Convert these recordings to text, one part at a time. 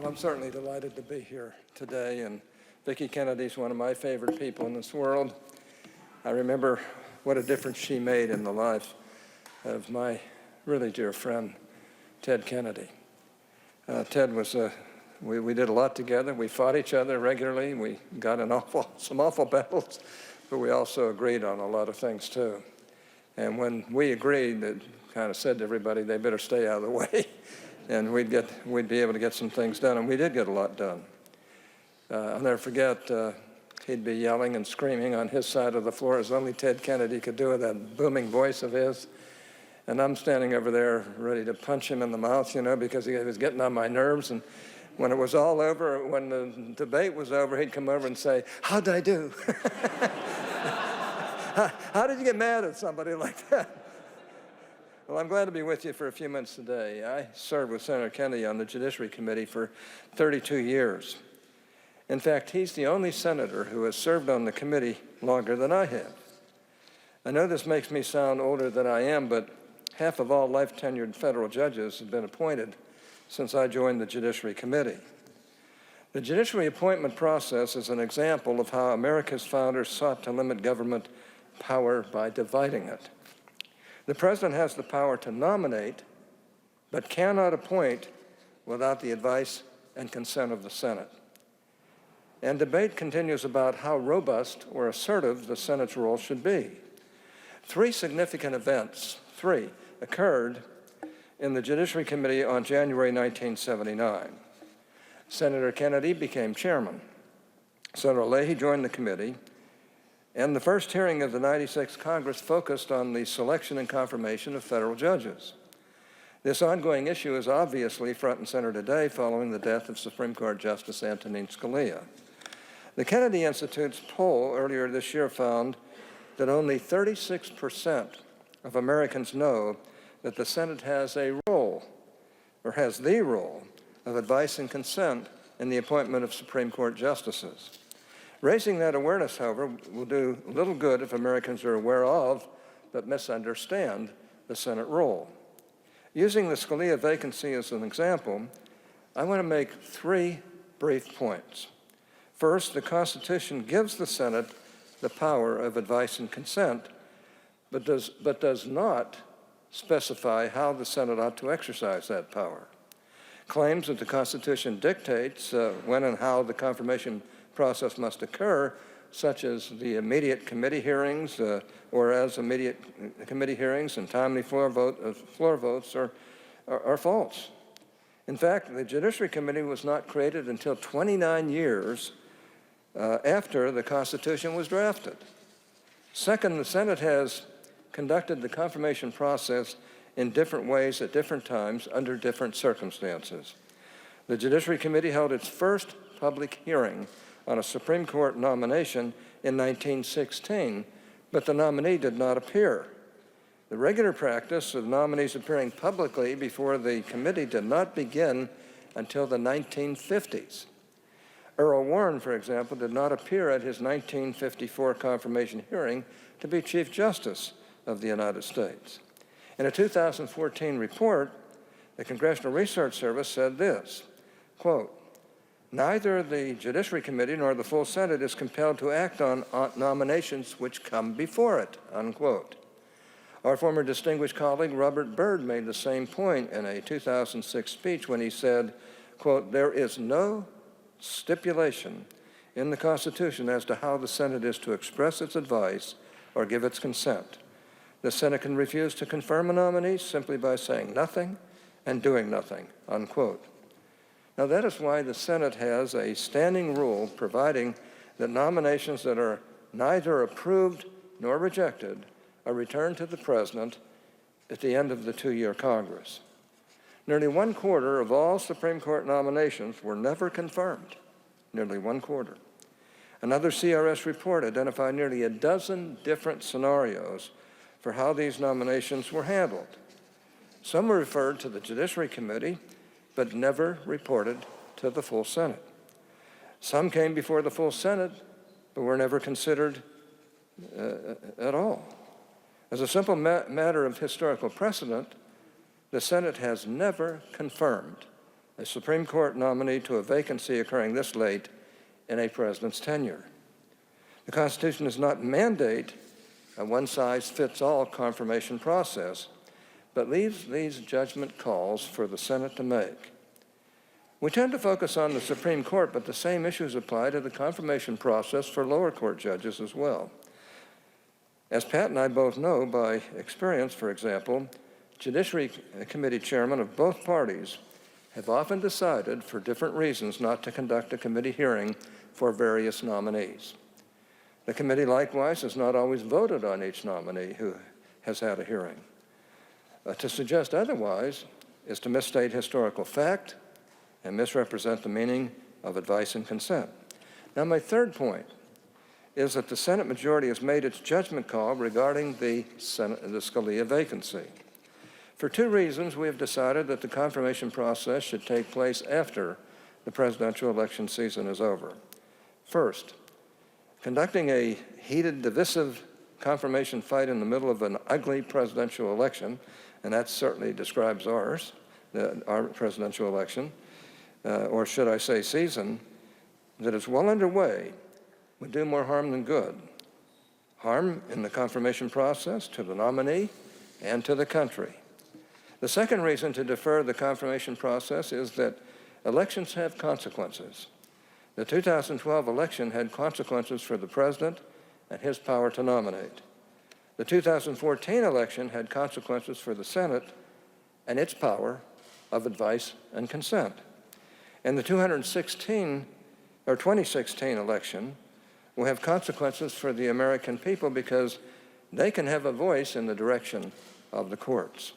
Well, I'm certainly delighted to be here today, and Vicki Kennedy is one of my favorite people in this world. I remember what a difference she made in the life of my really dear friend, Ted Kennedy. Ted was, we did a lot together. We fought each other regularly. We got in some awful battles, but we also agreed on a lot of things too. And when we agreed, it kind of said to everybody, they better stay out of the way. And we'd be able to get some things done, and we did get a lot done. I'll never forget, he'd be yelling and screaming on his side of the floor as only Ted Kennedy could do with that booming voice of his. And I'm standing over there ready to punch him in the mouth, you know, because he was getting on my nerves. And when it was all over, when the debate was over, he'd come over and say, "How'd I do?" How did you get mad at somebody like that? Well, I'm glad to be with you for a few minutes today. I served with Senator Kennedy on the Judiciary Committee for 32 years. In fact, he's the only senator who has served on the committee longer than I have. I know this makes me sound older than I am, but half of all life-tenured federal judges have been appointed since I joined the Judiciary Committee. The judiciary appointment process is an example of how America's founders sought to limit government power by dividing it. The president has the power to nominate, but cannot appoint without the advice and consent of the Senate. And debate continues about how robust or assertive the Senate's role should be. Three significant events, occurred in the Judiciary Committee on January 1979. Senator Kennedy became chairman. Senator Leahy joined the committee, and the first hearing of the 96th Congress focused on the selection and confirmation of federal judges. This ongoing issue is obviously front and center today following the death of Supreme Court Justice Antonin Scalia. The Kennedy Institute's poll earlier this year found that only 36% of Americans know that the Senate has a role, or has the role, of advice and consent in the appointment of Supreme Court justices. Raising that awareness, however, will do little good if Americans are aware of, but misunderstand, the Senate role. Using the Scalia vacancy as an example, I want to make three brief points. First, the Constitution gives the Senate the power of advice and consent, but does not specify how the Senate ought to exercise that power. Claims that the Constitution dictates when and how the confirmation process must occur, such as the immediate committee hearings, immediate committee hearings and timely floor votes are false. In fact, the Judiciary Committee was not created until 29 years after the Constitution was drafted. Second, the Senate has conducted the confirmation process in different ways at different times under different circumstances. The Judiciary Committee held its first public hearing on a Supreme Court nomination in 1916, but the nominee did not appear. The regular practice of nominees appearing publicly before the committee did not begin until the 1950s. Earl Warren, for example, did not appear at his 1954 confirmation hearing to be Chief Justice of the United States. In a 2014 report, the Congressional Research Service said this, quote, "Neither the Judiciary Committee nor the full Senate is compelled to act on nominations which come before it," unquote. Our former distinguished colleague Robert Byrd made the same point in a 2006 speech when he said, quote, "There is no stipulation in the Constitution as to how the Senate is to express its advice or give its consent. The Senate can refuse to confirm a nominee simply by saying nothing and doing nothing," unquote. Now, that is why the Senate has a standing rule providing that nominations that are neither approved nor rejected are returned to the President at the end of the two-year Congress. Nearly 1/4 of all Supreme Court nominations were never confirmed, nearly 1/4. Another CRS report identified nearly a dozen different scenarios for how these nominations were handled. Some were referred to the Judiciary Committee, but never reported to the full Senate. Some came before the full Senate, but were never considered at all. As a simple matter of historical precedent, the Senate has never confirmed a Supreme Court nominee to a vacancy occurring this late in a president's tenure. The Constitution does not mandate a one-size-fits-all confirmation process, but leaves these judgment calls for the Senate to make. We tend to focus on the Supreme Court, but the same issues apply to the confirmation process for lower court judges as well. As Pat and I both know by experience, for example, Judiciary Committee chairmen of both parties have often decided for different reasons not to conduct a committee hearing for various nominees. The committee likewise has not always voted on each nominee who has had a hearing. To suggest otherwise is to misstate historical fact and misrepresent the meaning of advice and consent. Now, my third point is that the Senate majority has made its judgment call regarding the Scalia vacancy. For two reasons, we have decided that the confirmation process should take place after the presidential election season is over. First, conducting a heated, divisive confirmation fight in the middle of an ugly presidential election, and that certainly describes our presidential election, or should I say season, that is well underway, would do more harm than good. Harm in the confirmation process to the nominee and to the country. The second reason to defer the confirmation process is that elections have consequences. The 2012 election had consequences for the president and his power to nominate. The 2014 election had consequences for the Senate and its power of advice and consent. And the 2016 election will have consequences for the American people because they can have a voice in the direction of the courts.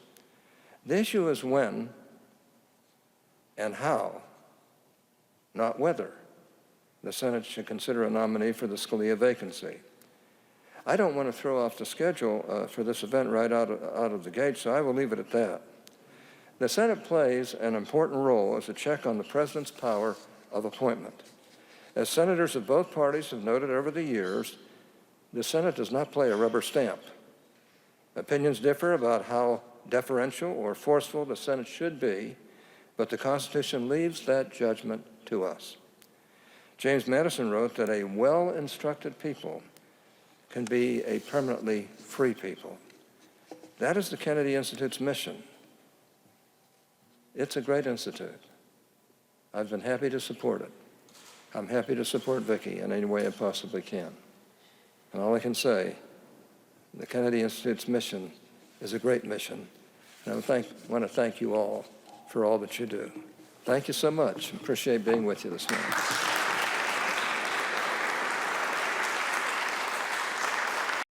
The issue is when and how, not whether, the Senate should consider a nominee for the Scalia vacancy. I don't want to throw off the schedule for this event right out of the gate, so I will leave it at that. The Senate plays an important role as a check on the president's power of appointment. As senators of both parties have noted over the years, the Senate does not play a rubber stamp. Opinions differ about how deferential or forceful the Senate should be, but the Constitution leaves that judgment to us. James Madison wrote that a well-instructed people can be a permanently free people. That is the Kennedy Institute's mission. It's a great institute. I've been happy to support it. I'm happy to support Vicki in any way I possibly can. And all I can say, the Kennedy Institute's mission is a great mission. And I want to thank you all for all that you do. Thank you so much. Appreciate being with you this morning.